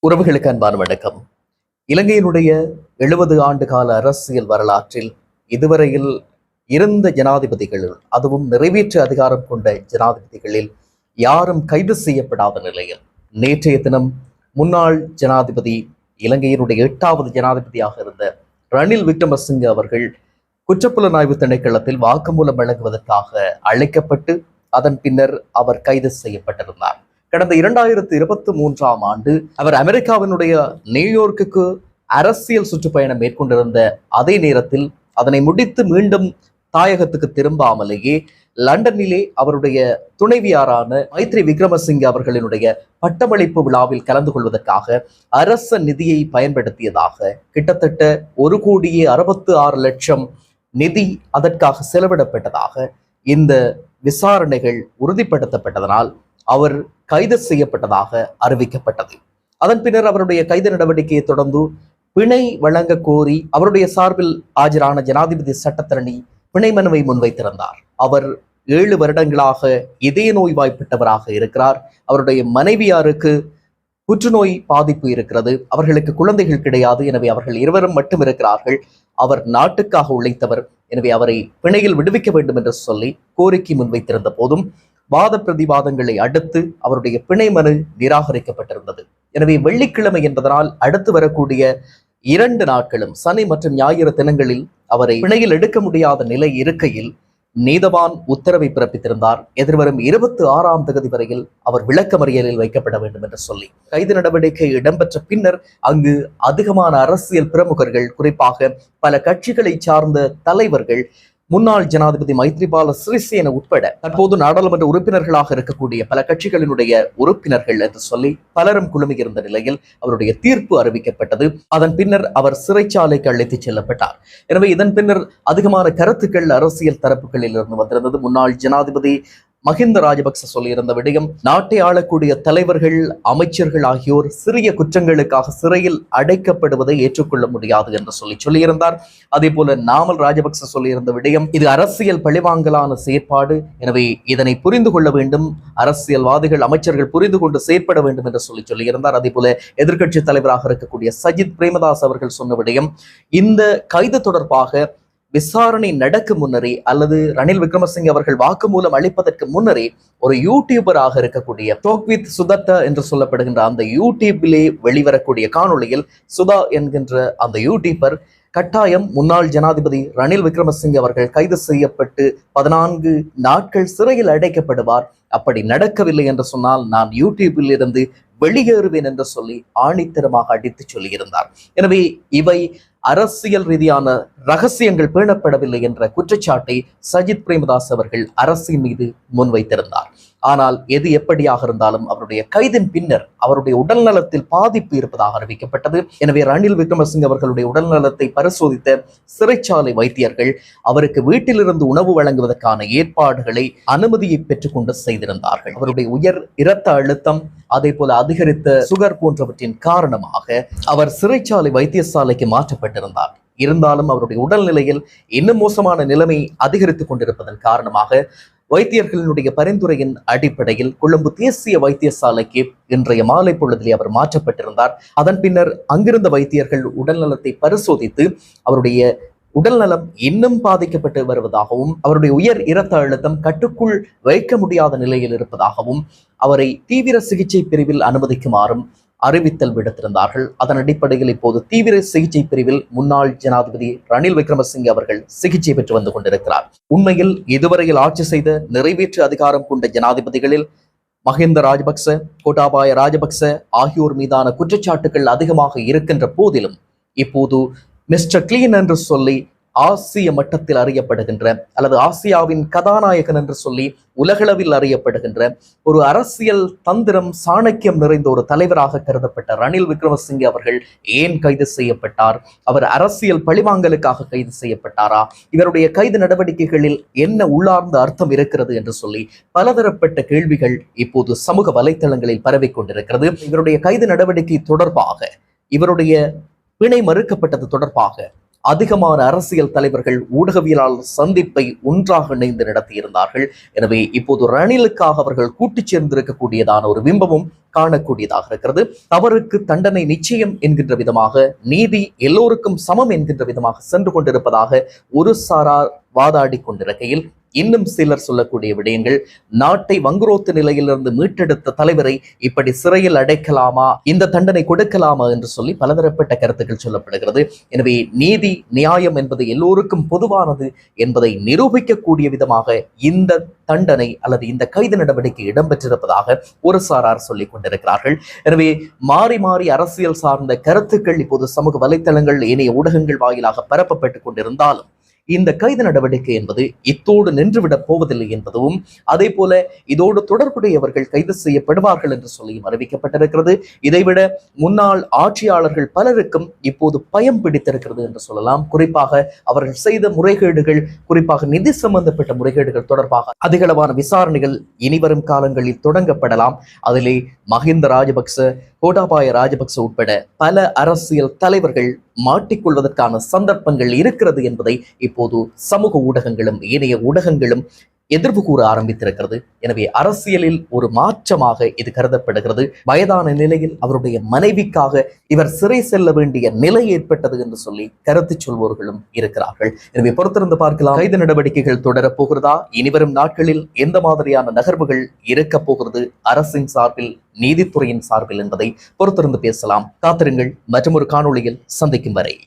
உறவுகளுக்கு அன்பான வணக்கம். இலங்கையினுடைய 70 ஆண்டு கால அரசியல் வரலாற்றில் இதுவரையில் இருந்த ஜனாதிபதிகளில், அதுவும் நிறைவேற்று அதிகாரம் கொண்ட ஜனாதிபதிகளில் யாரும் கைது செய்யப்படாத நிலையில் நேற்றைய தினம் முன்னாள் ஜனாதிபதி, இலங்கையினுடைய 8வது ஜனாதிபதியாக இருந்த ரணில் விக்ரமசிங்க அவர்கள் குற்றப்புலனாய்வு திணைக்களத்தில் வாக்குமூலம் வழங்குவதற்காக அழைக்கப்பட்டு அதன் பின்னர் அவர் கைது செய்யப்பட்டிருந்தார். கடந்த 2023ஆம் ஆண்டு அவர் அமெரிக்காவினுடைய நியூயார்க்குக்கு அரசியல் சுற்றுப்பயணம் மேற்கொண்டிருந்த அதே நேரத்தில் அதனை முடித்து மீண்டும் தாயகத்துக்கு திரும்பாமலேயே லண்டனிலே அவருடைய துணைவியாரான மைத்ரி விக்ரமசிங்க அவர்களினுடைய பட்டமளிப்பு விழாவில் கலந்து கொள்வதற்காக அரச நிதியை பயன்படுத்தியதாக கிட்டத்தட்ட 1,66,00,000 நிதி அதற்காக செலவிடப்பட்டதாக இந்த விசாரணைகள் உறுதிப்படுத்தப்பட்டதனால் அவர் கைது செய்யப்பட்டதாக அறிவிக்கப்பட்டது. அதன் பின்னர் அவருடைய கைது நடவடிக்கையை தொடர்ந்து பிணை வழங்க கோரி அவருடைய சார்பில் ஆஜரான ஜனாதிபதி சட்டத்தரணி பிணை மனுவை முன்வைத்திருந்தார். அவர் 7 வருடங்களாக இதய நோய்வாய்ப்பட்டவராக இருக்கிறார். அவருடைய மனைவியாருக்கு புற்றுநோய் பாதிப்பு இருக்கிறது. அவர்களுக்கு குழந்தைகள் கிடையாது. எனவே அவர்கள் இருவரும் மட்டும் இருக்கிறார்கள். அவர் நாட்டுக்காக உழைத்தவர். எனவே அவரை பிணையில் விடுவிக்க வேண்டும் என்று சொல்லி கோரிக்கை முன்வைத்திருந்த போதும் வாத பிரதிவாதங்களை அடுத்து அவருடைய பிணை மனு நிராகரிக்கப்பட்டிருந்தது. எனவே வெள்ளிக்கிழமை என்பதனால் அடுத்து வரக்கூடிய 2 நாட்களும் சனி மற்றும் ஞாயிறு தினங்களில் அவரை பிணையில் எடுக்க முடியாத நிலை இருக்கையில் நீதவான் உத்தரவை பிறப்பித்திருந்தார். எதிர்வரும் 26ஆம் தேதி வரையில் அவர் விளக்கமறியலில் வைக்கப்பட வேண்டும் என்று சொல்லி கைது நடவடிக்கை இடம்பெற்ற பின்னர் அங்கு அதிகமான அரசியல் பிரமுகர்கள், குறிப்பாக பல கட்சிகளை சார்ந்த தலைவர்கள், முன்னாள் ஜனாதிபதி மைத்ரிபால சிறிசேன உட்பட தற்போது நாடாளுமன்ற உறுப்பினர்களாக இருக்கக்கூடிய பல கட்சிகளினுடைய உறுப்பினர்கள் என்று சொல்லி பலரும் குழுமியிருந்த நிலையில் அவருடைய தீர்ப்பு அறிவிக்கப்பட்டது. அதன் பின்னர் அவர் சிறைச்சாலைக்கு அழைத்துச் செல்லப்பட்டார். எனவே இதன் பின்னர் அதிகமான கருத்துக்கள் அரசியல் தரப்புகளில் இருந்து வந்திருந்தது. முன்னாள் ஜனாதிபதி மஹிந்த ராஜபக்ச சொல்லியிருந்த விடயம், நாட்டை ஆளக்கூடிய தலைவர்கள், அமைச்சர்கள் ஆகியோர் சிறிய குற்றங்களுக்காக சிறையில் அடைக்கப்படுவதை ஏற்றுக்கொள்ள முடியாது என்று சொல்லியிருந்தார். அதே போல நாமல் ராஜபக்ச சொல்லியிருந்த விடயம், இது அரசியல் பழிவாங்கலான செயற்பாடு, எனவே இதனை புரிந்து கொள்ள வேண்டும், அரசியல்வாதிகள், அமைச்சர்கள் புரிந்து கொண்டு செயற்பட வேண்டும் என்று சொல்லியிருந்தார். அதே போல எதிர்க்கட்சி தலைவராக இருக்கக்கூடிய சஜித் பிரேமதாஸ் அவர்கள் சொன்ன விடயம், இந்த கைது தொடர்பாக விசாரணை நடக்கும் முன்னரே அல்லது ரணில் விக்ரமசிங்க அவர்கள் வாக்குமூலம் அளிப்பதற்கு முன்னரே ஒரு யூடியூபராக இருக்கக்கூடிய டோக் வித் சுதா என்று சொல்லப்படுகின்ற அந்த யூடியூபிலே வெளிவரக்கூடிய காணொளியில் சுதா என்கின்ற அந்த யூடியூபர் கட்டாயம் முன்னாள் ஜனாதிபதி ரணில் விக்ரமசிங்க அவர்கள் கைது செய்யப்பட்டு 14 நாட்கள் சிறையில் அடைக்கப்படுவார், அப்படி நடக்கவில்லை என்று சொன்னால் நான் யூடியூபில் இருந்து வெளியேறுவேன் என்று சொல்லி ஆணித்தரமாக அடித்து சொல்லியிருந்தார். எனவே இவை அரசியல் ரீதியான ரகசியங்கள் பேணப்படவில்லை என்ற குற்றச்சாட்டை சஜித் பிரேமதாஸ் அவர்கள் அரசின் மீது முன்வைத்திருந்தார். ஆனால் எது எப்படியாக இருந்தாலும் அவருடைய கைதின் பின்னர் அவருடைய உடல்நலத்தில் பாதிப்பு இருப்பதாக அறிவிக்கப்பட்டது. எனவே ரணில் விக்ரமசிங்க அவர்களுடைய உடல்நலத்தை பரிசோதித்த சிறைச்சாலை வைத்தியர்கள் அவருக்கு வீட்டிலிருந்து உணவு வழங்குவதற்கான ஏற்பாடுகளை அனுமதியை பெற்றுக்கொண்டு செய்திருந்தார்கள். அவருடைய உயர் இரத்த அழுத்தம், அதே போல அதிகரித்த சுகர் போன்றவற்றின் காரணமாக அவர் சிறைச்சாலை வைத்தியசாலைக்கு மாற்றப்பட்டிருந்தார். இருந்தாலும் அவருடைய உடல்நிலையில் இன்னும் மோசமான நிலைமை அதிகரித்துக் கொண்டிருப்பதன் காரணமாக வைத்தியர்களினுடைய பரிந்துரையின் அடிப்படையில் கொழும்பு தேசிய வைத்தியசாலைக்கு இன்றைய மாலை பொழுதிலே அவர் மாற்றப்பட்டிருந்தார். அதன் பின்னர் அங்கிருந்த வைத்தியர்கள் உடல்நலத்தை பரிசோதித்து அவருடைய உடல்நலம் இன்னும் பாதிக்கப்பட்டு வருவதாகவும், அவருடைய உயர் இரத்த அழுத்தம் கட்டுக்குள் வைக்க முடியாத நிலையில் இருப்பதாகவும், அவரை தீவிர சிகிச்சை பிரிவில் அனுமதிக்குமாறும் அறிவித்தல் விடுத்திருந்தார்கள். அதன் அடிப்படையில் இப்போது தீவிர சிகிச்சை பிரிவில் முன்னாள் ஜனாதிபதி ரணில் விக்ரமசிங்கே அவர்கள் சிகிச்சை பெற்று வந்து கொண்டிருக்கிறார். உண்மையில் இதுவரையில் ஆட்சி செய்த நிறைவேற்று அதிகாரம் கொண்ட ஜனாதிபதிகளில் மஹிந்த ராஜபக்ச, கோட்டாபாய ராஜபக்ச ஆகியோர் மீதான குற்றச்சாட்டுகள் அதிகமாக இருக்கின்ற போதிலும் இப்போது மிஸ்டர் கிளீன் என்று சொல்லி ஆசிய மட்டத்தில் அறியப்படுகின்ற அல்லது ஆசியாவின் கதாநாயகன் என்று சொல்லி உலகளவில் அறியப்படுகின்ற ஒரு அரசியல் தந்திரம், சாணக்கியம் நிறைந்த ஒரு தலைவராக கருதப்பட்ட ரணில் விக்ரமசிங்கே அவர்கள் ஏன் கைது செய்யப்பட்டார்? அவர் அரசியல் பழிவாங்கலுக்காக கைது செய்யப்பட்டாரா? இவருடைய கைது நடவடிக்கைகளில் என்ன உள்ளார்ந்த அர்த்தம் இருக்கிறது என்று சொல்லி பலதரப்பட்ட கேள்விகள் இப்போது சமூக வலைத்தளங்களில் பரவிக் கொண்டிருக்கிறது. இவருடைய கைது நடவடிக்கை தொடர்பாக, இவருடைய பிணை மறுக்கப்பட்டது தொடர்பாக அதிகமான அரசியல் தலைவர்கள் ஊடகவியலாளர் சந்திப்பை ஒன்றாக இணைந்து நடத்தியிருந்தார்கள். எனவே இப்போது ரணிலுக்காக அவர்கள் கூட்டிச் சேர்ந்திருக்கக்கூடியதான ஒரு பிம்பமும் காணக்கூடியதாக இருக்கிறது. தவறுக்கு தண்டனை நிச்சயம் என்கின்ற விதமாக, நீதி எல்லோருக்கும் சமம் என்கின்ற விதமாக சென்று கொண்டிருப்பதாக ஒரு சாரார் வாதாடி கொண்டிருக்கையில், இன்னும் சிலர் சொல்லக்கூடிய விடயங்கள், நாட்டை வங்குரோத்து நிலையிலிருந்து மீட்டெடுத்த தலைவரை இப்படி சிறையில் அடைக்கலாமா, இந்த தண்டனை கொடுக்கலாமா என்று சொல்லி பலதரப்பட்ட கருத்துக்கள் சொல்லப்படுகிறது. எனவே நீதி நியாயம் என்பது எல்லோருக்கும் பொதுவானது என்பதை நிரூபிக்கக்கூடிய விதமாக இந்த தண்டனை அல்லது இந்த கைது நடவடிக்கை இடம்பெற்றிருப்பதாக ஒரு சாரார் சொல்லிக் கொண்டிருக்கிறார்கள். எனவே மாறி மாறி அரசியல் சார்ந்த கருத்துக்கள் இப்போது சமூக வலைத்தளங்கள், இணைய ஊடகங்கள் வாயிலாக பரப்பப்பட்டுக் கொண்டிருந்தாலும் இந்த கைது நடவடிக்கை என்பது இத்தோடு நின்றுவிடப் போவதில்லை என்பதும், அதே போல இதோடு தொடர்புடையவர்கள் கைது செய்யப்படுவார்கள் என்று சொல்லியும் அறிவிக்கப்பட்டிருக்கிறது. இதைவிட முன்னாள் ஆட்சியாளர்கள் பலருக்கும் இப்போது பயம் பிடித்திருக்கிறது என்று சொல்லலாம். குறிப்பாக அவர்கள் செய்த முறைகேடுகள், குறிப்பாக நிதி சம்பந்தப்பட்ட முறைகேடுகள் தொடர்பாக அதிகளவான விசாரணைகள் இனிவரும் காலங்களில் தொடங்கப்படலாம். அதிலே மஹிந்த ராஜபக்ச, கோட்டாபாய ராஜபக்ச உட்பட பல அரசியல் தலைவர்கள் மாட்டிக்கொள்வதற்கான சந்தர்ப்பங்கள் இருக்கிறது என்பதை இப்போது சமூக ஊடகங்களும் இணைய ஊடகங்களும் எதிர்ப்பு கூற ஆரம்பித்திருக்கிறது. எனவே அரசியலில் ஒரு மாற்றமாக இது கருதப்படுகிறது. வயதான நிலையில் அவருடைய மனைவிக்காக இவர் சிறை செல்ல வேண்டிய நிலை ஏற்பட்டது என்று சொல்லி கருத்து சொல்வோர்களும் இருக்கிறார்கள். எனவே பொறுத்திருந்து பார்க்கலாம், கைது நடவடிக்கைகள் தொடரப் போகிறதா, இனிவரும் நாட்களில் எந்த மாதிரியான நகர்வுகள் இருக்க போகிறது அரசின் சார்பில், நீதித்துறையின் சார்பில் என்பதை பொறுத்திருந்து பேசலாம். காத்திருங்கள். மற்றொரு காணொளியில் சந்திக்கும் வரை